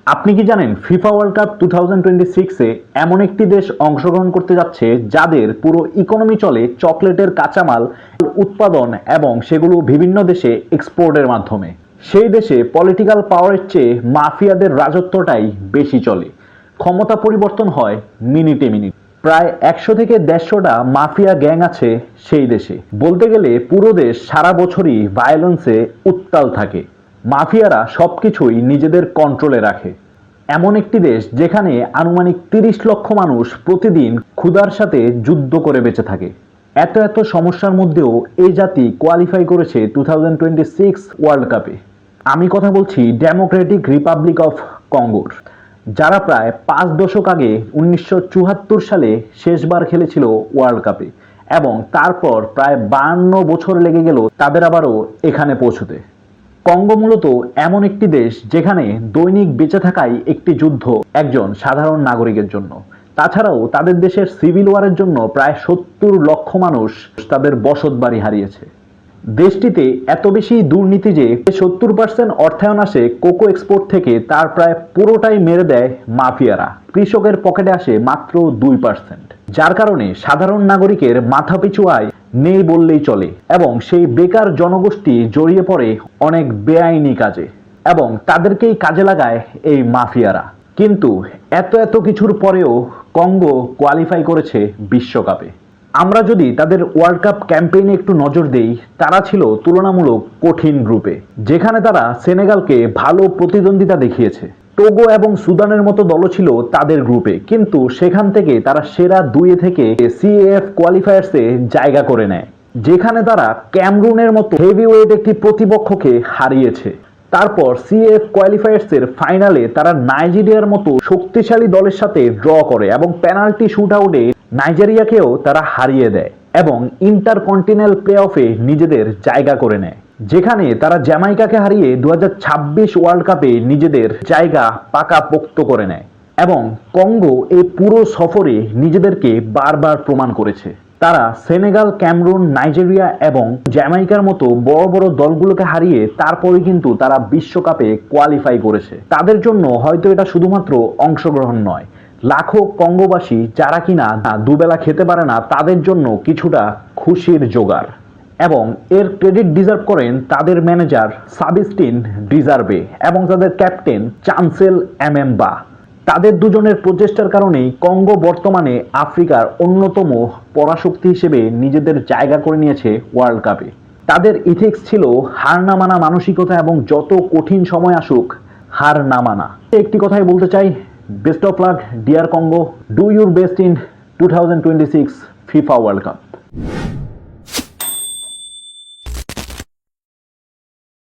আপনি কি জানেন ফিফা ওয়ার্ল্ড কাপ 2026-এ এমন একটি দেশ অংশগ্রহণ করতে যাচ্ছে যাদের পুরো ইকোনমি চলে চকলেটের কাঁচামাল উৎপাদন এবং সেগুলো বিভিন্ন দেশে এক্সপোর্টের মাধ্যমে। সেই দেশে পলিটিক্যাল পাওয়ারের চেয়ে মাফিয়াদের রাজত্বটাই বেশি চলে। ক্ষমতা পরিবর্তন হয় মিনিটে মিনিট। প্রায় 100 থেকে 150টা মাফিয়া গ্যাং আছে সেই দেশে। বলতে গেলে পুরো দেশ সারা বছরই ভায়োলেন্সে উত্তাল থাকে। মাফিয়ারা সবকিছুই নিজেদের কন্ট্রোলে রাখে। এমন একটি দেশ যেখানে আনুমানিক 30 লক্ষ মানুষ প্রতিদিন ক্ষুধার সাথে যুদ্ধ করে বেঁচে থাকে। এত এত সমস্যার মধ্যেও এই জাতি কোয়ালিফাই করেছে 2026 ওয়ার্ল্ড কাপে। আমি কথা বলছি ডেমোক্রেটিক রিপাবলিক অফ কঙ্গোর, যারা প্রায় 5 দশক আগে 1974 সালে শেষবার খেলেছিল ওয়ার্ল্ড কাপে এবং তারপর প্রায় 52 বছর লেগে গেল তাদের আবারও এখানে পৌঁছতে। কঙ্গো মূলত এমন একটি দেশ যেখানে দৈনিক বেঁচে থাকাই একটি যুদ্ধ একজন সাধারণ নাগরিকের জন্য। তাছাড়াও তাদের দেশের সিভিল ওয়ারের জন্য প্রায় 70 লক্ষ মানুষ তাদের বসতবাড়ি হারিয়েছে। দেশটিতে এত বেশি দুর্নীতি যে 70% অর্থায়ন আসে কোকো এক্সপোর্ট থেকে, তার প্রায় পুরোটাই মেরে দেয় মাফিয়ারা। কৃষকের পকেটে আসে মাত্র 2%, যার কারণে সাধারণ নাগরিকের মাথাপিছু আয় নেই বললেই চলে এবং সেই বেকার জনগোষ্ঠী জড়িয়ে পড়ে অনেক বেআইনি কাজে এবং তাদেরকেই কাজে লাগায় এই মাফিয়ারা। কিন্তু এত এত কিছুর পরেও কঙ্গো কোয়ালিফাই করেছে বিশ্বকাপে। আমরা যদি তাদের ওয়ার্ল্ড কাপ ক্যাম্পেইনে একটু নজর দেই, তারা ছিল তুলনামূলক কঠিন গ্রুপে, যেখানে তারা সেনেগালকে ভালো প্রতিদ্বন্দ্বিতা দেখিয়েছে। টোগো এবং সুদানের মতো দলও ছিল তাদের গ্রুপে, কিন্তু সেখান থেকে তারা সেরা 2 থেকে সিএএফ কোয়ালিফায়ার্সে জায়গা করে নেয়, যেখানে তারা ক্যামরুনের মতো হেভিওয়েট একটি প্রতিপক্ষকে হারিয়েছে। তারপর সিএএফ কোয়ালিফায়ার্সের ফাইনালে তারা নাইজেরিয়ার মতো শক্তিশালী দলের সাথে ড্র করে এবং পেনাল্টি শুট আউটে নাইজেরিয়াকেও তারা হারিয়ে দেয় এবং ইন্টারকন্টিনেন্টাল প্লে অফে নিজেদের জায়গা করে নেয়, যেখানে তারা জ্যামাইকাকে হারিয়ে 2026 ওয়ার্ল্ড কাপে নিজেদের জায়গা পাকাপোক্ত করে নেয়। এবং কঙ্গো এই পুরো সফরে নিজেদেরকে বারবার প্রমাণ করেছে। তারা সেনেগাল, ক্যামরুন, নাইজেরিয়া এবং জ্যামাইকার মতো বড় বড় দলগুলোকে হারিয়ে তারপরে কিন্তু তারা বিশ্বকাপে কোয়ালিফাই করেছে। তাদের জন্য হয়তো এটা শুধুমাত্র অংশগ্রহণ নয়, লাখো কঙ্গোবাসী যারা কিনা দুবেলা খেতে পারে না তাদের জন্য কিছুটা খুশির জোগাড়। এবং এর ক্রেডিট ডিজার্ভ করেন তাদের ম্যানেজার সাবিস্টিন ডিজার্ভে এবং তাদের ক্যাপ্টেন চান্সেল এমেম্বা। তাদের দুজনের প্রচেষ্টার কারণেই কঙ্গো বর্তমানে আফ্রিকার অন্যতম পরাশক্তি হিসেবে নিজেদের জায়গা করে নিয়েছে ওয়ার্ল্ড কাপে। তাদের ইথিক্স ছিল হার না মানা মানসিকতা এবং যত কঠিন সময় আসুক হার না মানা। একটি কথাই বলতে চাই, best of luck dear Congo, do your best in 2026 FIFA World Cup.